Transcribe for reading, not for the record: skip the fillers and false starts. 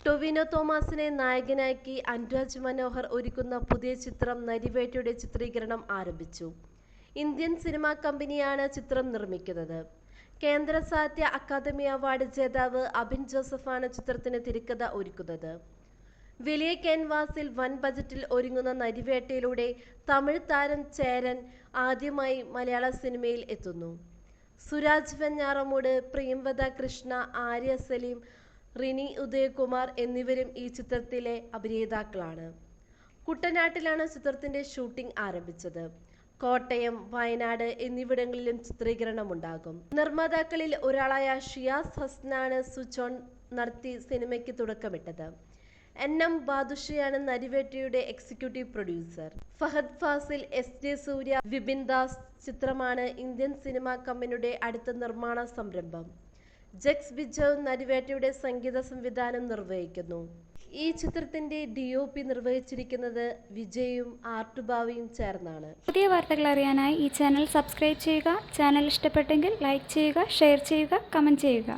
ടൊവിനോ തോമസിനെ നായകനാക്കി അനുരാജ് മനോഹർ ഒരുക്കുന്ന പുതിയ ചിത്രം നരിവേട്ടയുടെ ചിത്രീകരണം ആരംഭിച്ചു. ഇന്ത്യൻ സിനിമാ കമ്പനിയാണ് ചിത്രം നിർമ്മിക്കുന്നത്. കേന്ദ്ര സാഹിത്യ അക്കാദമി അവാർഡ് ജേതാവ് അബിൻ ജോസഫാണ് ചിത്രത്തിന് തിരക്കഥ ഒരുക്കുന്നത്. വലിയ ക്യാൻവാസിൽ വൻ ബജറ്റിൽ ഒരുങ്ങുന്ന നരിവേട്ടയിലൂടെ തമിഴ് താരം ചേരൻ ആദ്യമായി മലയാള സിനിമയിൽ എത്തുന്നു. സുരാജ് വെഞ്ഞാറമൂട്, പ്രിയംവദ കൃഷ്ണ, ആര്യ സലീം, റിനി ഉദയകുമാർ എന്നിവരും ഈ ചിത്രത്തിലെ അഭിനേതാക്കളാണ്. കുട്ടനാട്ടിലാണ് ചിത്രത്തിന്റെ ഷൂട്ടിംഗ് ആരംഭിച്ചത്. കോട്ടയം, വയനാട് എന്നിവിടങ്ങളിലും ചിത്രീകരണമുണ്ടാകും. നിർമ്മാതാക്കളിൽ ഒരാളായ ഷിയാസ് ഹസനാണ് സ്വിച്ച് ഓൺ നടത്തി സിനിമയ്ക്ക് തുടക്കമിട്ടത്. എൻ.എം. ബാദുഷയാണ് നരിവേട്ടയുടെ എക്സിക്യൂട്ടീവ് പ്രൊഡ്യൂസർ. ഫഹദ് ഫാസിൽ, എസ്.ജെ. സൂര്യ, വിപിൻ ദാസ്. ചിത്രമാണ് ഇന്ത്യൻ സിനിമാ കമ്പനിയുടെ അടുത്ത നിർമ്മാണ സംരംഭം. ജക്സ് ബിജോവ് നരിവേട്ടയുടെ സംഗീത സംവിധാനം നിർവഹിക്കുന്നു. ഈ ചിത്രത്തിന്റെ DOP നിർവഹിച്ചിരിക്കുന്നത് വിജയും ആർട്ടുബാവയും ചേർന്നാണ്. പുതിയ വാർത്തകൾ അറിയാനായി ഈ ചാനൽ സബ്സ്ക്രൈബ് ചെയ്യുക. ചാനൽ ഇഷ്ടപ്പെട്ടെങ്കിൽ ലൈക്ക് ചെയ്യുക, ഷെയർ ചെയ്യുക, കമന്റ് ചെയ്യുക.